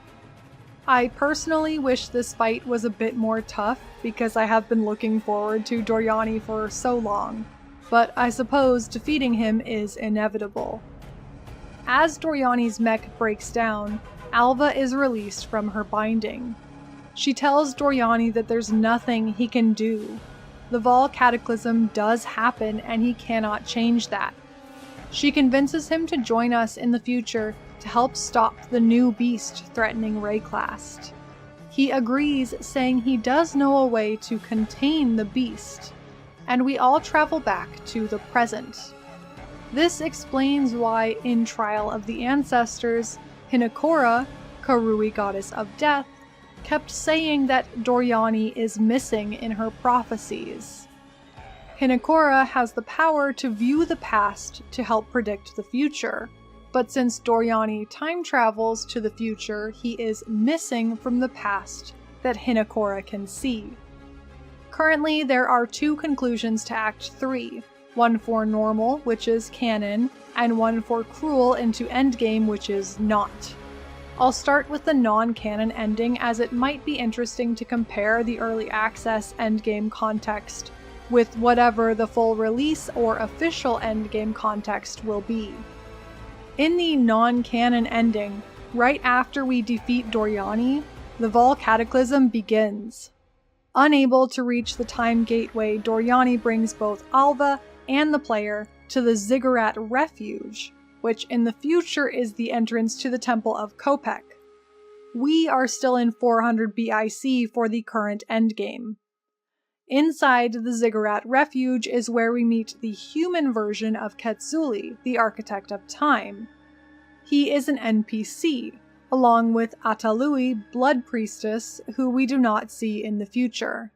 I personally wish this fight was a bit more tough, because I have been looking forward to Doryani for so long, but I suppose defeating him is inevitable. As Doryani's mech breaks down, Alva is released from her binding. She tells Doryani that there's nothing he can do. The Vaal Cataclysm does happen and he cannot change that. She convinces him to join us in the future to help stop the new beast threatening Rayclast. He agrees, saying he does know a way to contain the beast, and we all travel back to the present. This explains why in Trial of the Ancestors, Hinekora, Karui goddess of death, kept saying that Doryani is missing in her prophecies. Hinekora has the power to view the past to help predict the future, but since Doryani time travels to the future, he is missing from the past that Hinekora can see. Currently, there are 2 conclusions to Act 3, one for normal, which is canon, and one for cruel into endgame, which is not. I'll start with the non-canon ending, as it might be interesting to compare the early access endgame context with whatever the full release or official endgame context will be. In the non-canon ending, right after we defeat Doryani, the Vaal Cataclysm begins. Unable to reach the time gateway, Doryani brings both Alva and the player to the Ziggurat Refuge, which in the future is the entrance to the Temple of Kopec. We are still in 400 BIC for the current endgame. Inside the Ziggurat Refuge is where we meet the human version of Quetzuli, the Architect of Time. He is an NPC, along with Atalui, Blood Priestess, who we do not see in the future.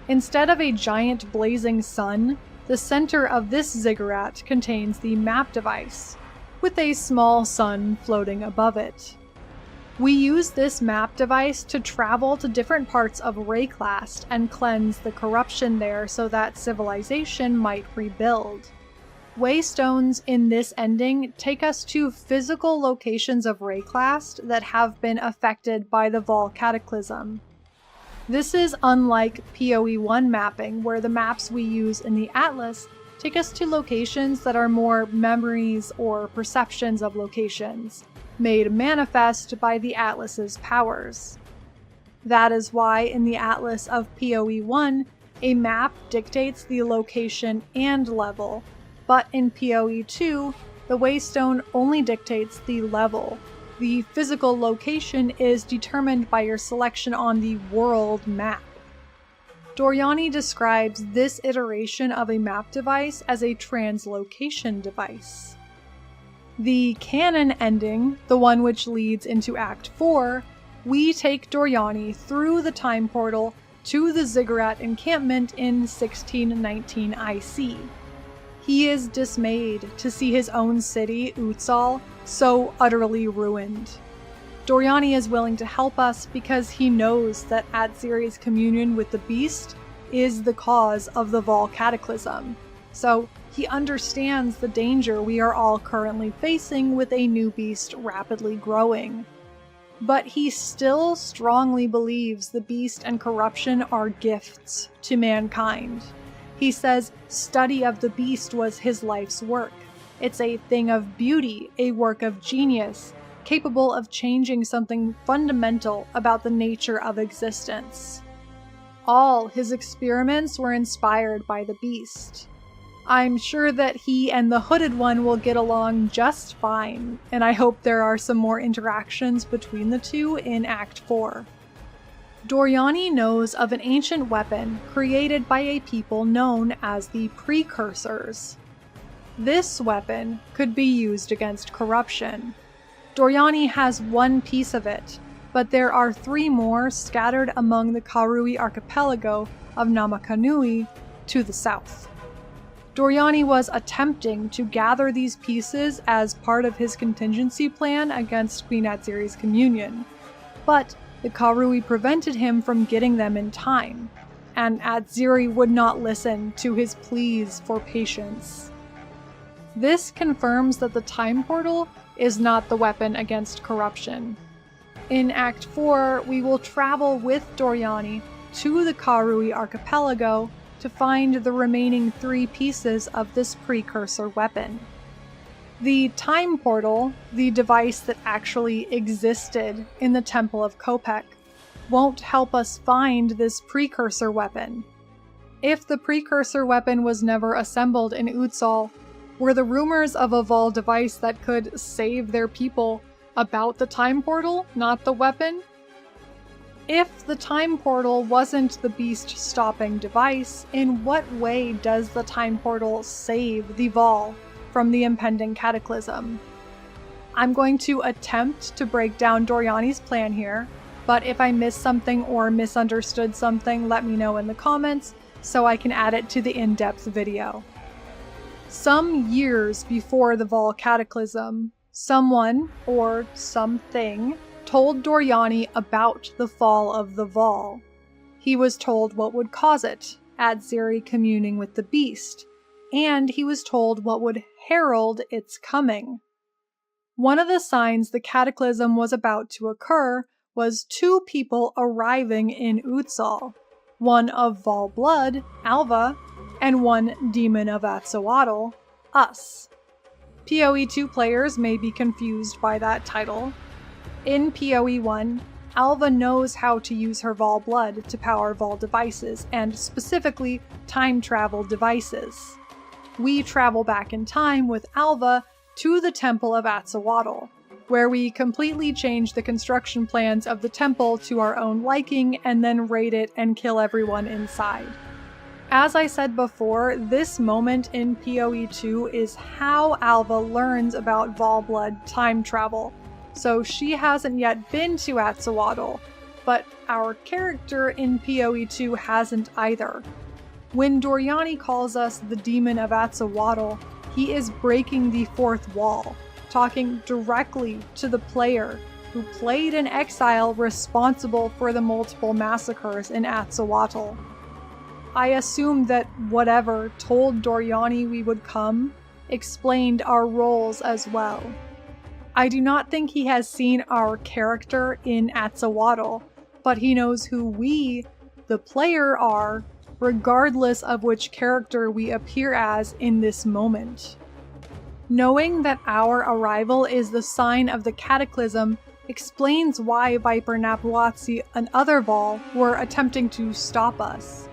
Instead of a giant blazing sun, the center of this ziggurat contains the map device, with a small sun floating above it. We use this map device to travel to different parts of Rayclast and cleanse the corruption there so that civilization might rebuild. Waystones in this ending take us to physical locations of Rayclast that have been affected by the Vaal Cataclysm. This is unlike PoE 1 mapping, where the maps we use in the Atlas take us to locations that are more memories or perceptions of locations, made manifest by the Atlas's powers. That is why in the Atlas of PoE 1, a map dictates the location and level, but in PoE 2, the Waystone only dictates the level. The physical location is determined by your selection on the world map. Doryani describes this iteration of a map device as a translocation device. The canon ending, the one which leads into Act 4, we take Doryani through the time portal to the Ziggurat Encampment in 1619 IC. He is dismayed to see his own city, Utzaal, so utterly ruined. Doryani is willing to help us because he knows that Atziri's communion with the beast is the cause of the Vaal Cataclysm, so he understands the danger we are all currently facing with a new beast rapidly growing. But he still strongly believes the beast and corruption are gifts to mankind. He says study of the beast was his life's work. It's a thing of beauty, a work of genius, capable of changing something fundamental about the nature of existence. All his experiments were inspired by the beast. I'm sure that he and the Hooded One will get along just fine, and I hope there are some more interactions between the two in Act 4. Doryani knows of an ancient weapon created by a people known as the Precursors. This weapon could be used against corruption. Doryani has one piece of it, but there are 3 more scattered among the Karui archipelago of Namakanui to the south. Doryani was attempting to gather these pieces as part of his contingency plan against Queen Atziri's communion, but the Karui prevented him from getting them in time, and Atziri would not listen to his pleas for patience. This confirms that the time portal is not the weapon against corruption. In Act 4, we will travel with Doryani to the Karui archipelago to find the remaining 3 pieces of this precursor weapon. The time portal, the device that actually existed in the Temple of Kopec, won't help us find this precursor weapon. If the precursor weapon was never assembled in Utzaal, were the rumors of a Vaal device that could save their people about the time portal, not the weapon? If the time portal wasn't the beast-stopping device, in what way does the time portal save the Vaal from the impending cataclysm? I'm going to attempt to break down Doryani's plan here, but if I missed something or misunderstood something, let me know in the comments so I can add it to the in-depth video. Some years before the Vaal Cataclysm, someone, or something, told Doryani about the fall of the Vaal. He was told what would cause it, Atziri communing with the beast, and he was told what would herald its coming. One of the signs the cataclysm was about to occur was two people arriving in Utzaal, one of Vaal blood, Alva, and one demon of Atzoatl, us. PoE 2 players may be confused by that title. In PoE 1, Alva knows how to use her Vaal blood to power Vaal devices, and specifically time travel devices. We travel back in time with Alva to the Temple of Atzoatl, where we completely change the construction plans of the temple to our own liking and then raid it and kill everyone inside. As I said before, this moment in PoE 2 is how Alva learns about Vaal blood time travel. So she hasn't yet been to Atzoatl, but our character in PoE 2 hasn't either. When Doryani calls us the Demon of Atzoatl, he is breaking the fourth wall, talking directly to the player who played an exile responsible for the multiple massacres in Atzoatl. I assume that whatever told Doryani we would come explained our roles as well. I do not think he has seen our character in Atzoatl, but he knows who we, the player, are, regardless of which character we appear as in this moment. Knowing that our arrival is the sign of the cataclysm explains why Viper Napuatzi and other Vaal were attempting to stop us.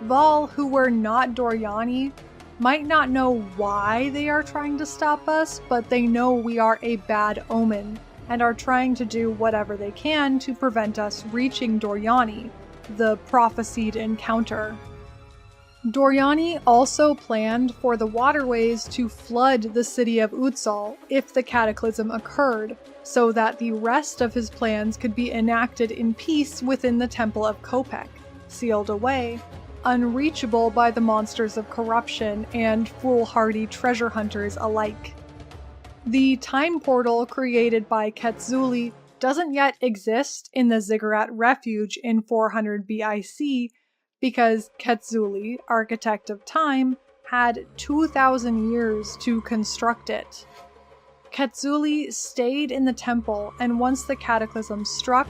Vaal who were not Doryani might not know why they are trying to stop us, but they know we are a bad omen, and are trying to do whatever they can to prevent us reaching Doryani, the prophesied encounter. Doryani also planned for the Waterways to flood the city of Utzaal if the cataclysm occurred, so that the rest of his plans could be enacted in peace within the Temple of Kopec, sealed away, unreachable by the monsters of corruption and foolhardy treasure hunters alike. The time portal created by Quetzuli doesn't yet exist in the Ziggurat Refuge in 400 BIC because Quetzuli, architect of time, had 2,000 years to construct it. Quetzuli stayed in the temple, and once the cataclysm struck,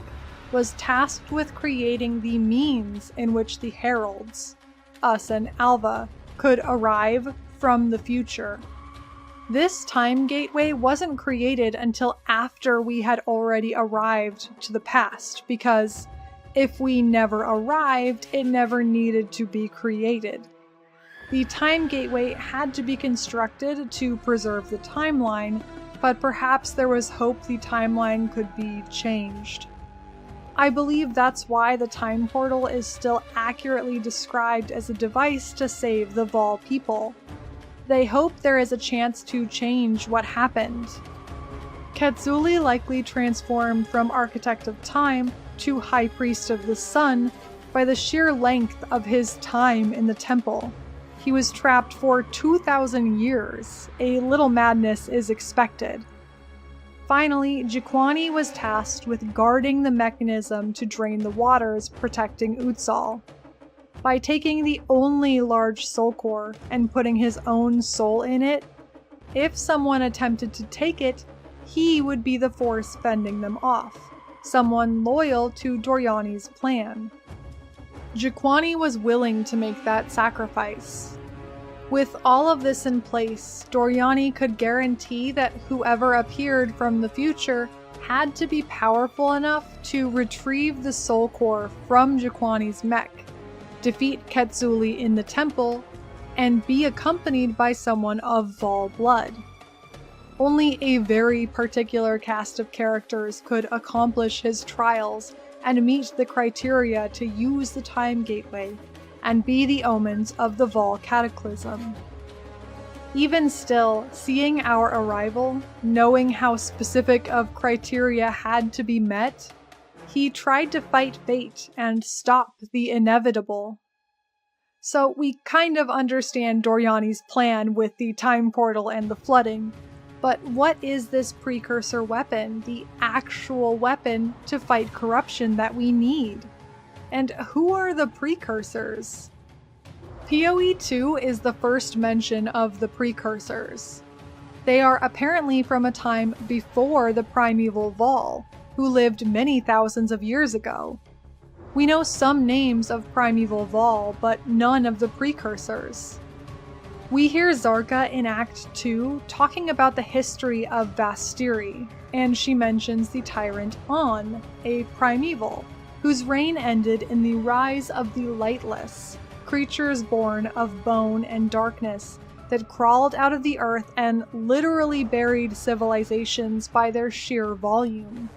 was tasked with creating the means in which the heralds, us and Alva, could arrive from the future. This time gateway wasn't created until after we had already arrived to the past, because if we never arrived, it never needed to be created. The time gateway had to be constructed to preserve the timeline, but perhaps there was hope the timeline could be changed. I believe that's why the time portal is still accurately described as a device to save the Vaal people. They hope there is a chance to change what happened. Quetzuli likely transformed from Architect of Time to High Priest of the Sun by the sheer length of his time in the temple. He was trapped for 2,000 years. A little madness is expected. Finally, Jiquani was tasked with guarding the mechanism to drain the waters, protecting Utzaal. By taking the only large soul core and putting his own soul in it, if someone attempted to take it, he would be the force fending them off, someone loyal to Doryani's plan. Jiquani was willing to make that sacrifice. With all of this in place, Doryani could guarantee that whoever appeared from the future had to be powerful enough to retrieve the soul core from Jiquani's mech, defeat Quetzuli in the temple, and be accompanied by someone of Vaal blood. Only a very particular cast of characters could accomplish his trials and meet the criteria to use the Time Gateway and be the omens of the Vaal Cataclysm. Even still, seeing our arrival, knowing how specific of criteria had to be met, he tried to fight fate and stop the inevitable. So we kind of understand Doryani's plan with the time portal and the flooding, but what is this precursor weapon, the actual weapon to fight corruption that we need? And who are the precursors? PoE 2 is the first mention of the precursors. They are apparently from a time before the primeval Vaal, who lived many thousands of years ago. We know some names of primeval Vaal, but none of the precursors. We hear Zarka in Act 2 talking about the history of Vastiri, and she mentions the tyrant On, a primeval, whose reign ended in the rise of the Lightless, creatures born of bone and darkness that crawled out of the earth and literally buried civilizations by their sheer volume.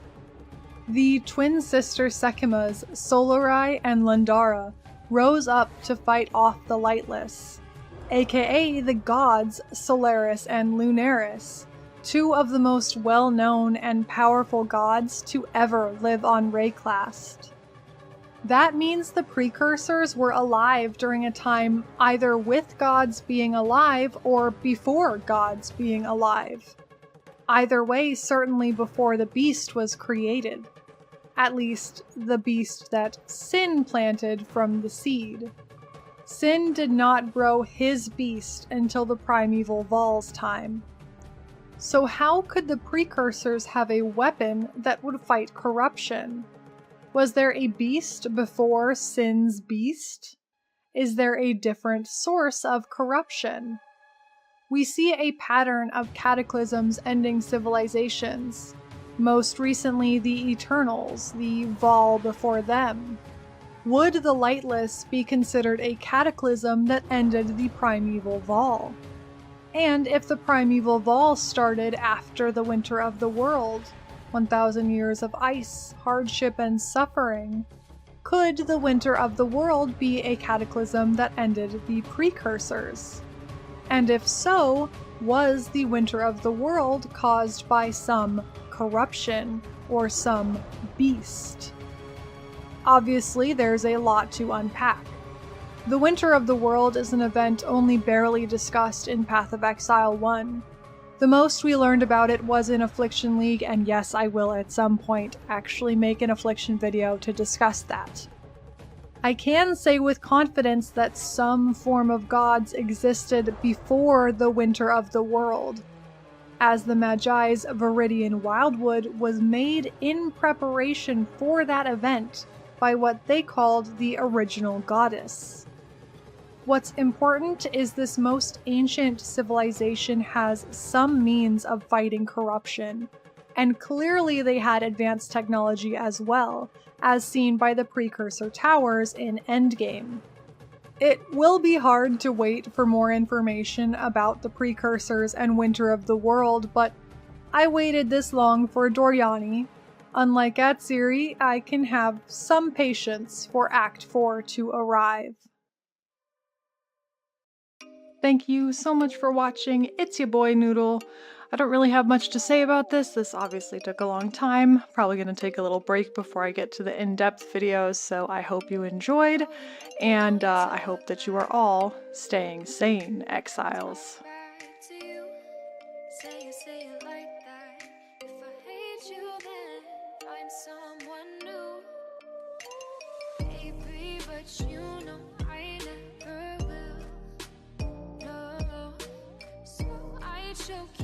The twin sister Sekimas, Solarai and Landara, rose up to fight off the Lightless, aka the gods Solaris and Lunaris, two of the most well-known and powerful gods to ever live on Rayclast. That means the precursors were alive during a time either with gods being alive or before gods being alive. Either way, certainly before the beast was created. At least, the beast that Sin planted from the seed. Sin did not grow his beast until the primeval Vaal's time. So how could the precursors have a weapon that would fight corruption? Was there a beast before Sin's beast? Is there a different source of corruption? We see a pattern of cataclysms ending civilizations. Most recently the Eternals, the Vaal before them. Would the Lightless be considered a cataclysm that ended the primeval Vaal? And if the primeval Vaal started after the Winter of the World, 1,000 years of ice, hardship, and suffering, could the Winter of the World be a cataclysm that ended the precursors? And if so, was the Winter of the World caused by some corruption or some beast? Obviously, there's a lot to unpack. The Winter of the World is an event only barely discussed in Path of Exile 1. The most we learned about it was in Affliction League, and yes, I will at some point actually make an Affliction video to discuss that. I can say with confidence that some form of gods existed before the Winter of the World, as the Magi's Viridian Wildwood was made in preparation for that event by what they called the original goddess. What's important is this most ancient civilization has some means of fighting corruption, and clearly they had advanced technology as well, as seen by the Precursor Towers in Endgame. It will be hard to wait for more information about the Precursors and Winter of the World, but I waited this long for Doryani. Unlike Atziri, I can have some patience for Act 4 to arrive. Thank you so much for watching. It's your boy Noodle. I don't really have much to say about this. This obviously took a long time. Probably going to take a little break before I get to the in-depth videos, so I hope you enjoyed, and I hope that you are all staying sane, exiles. Choke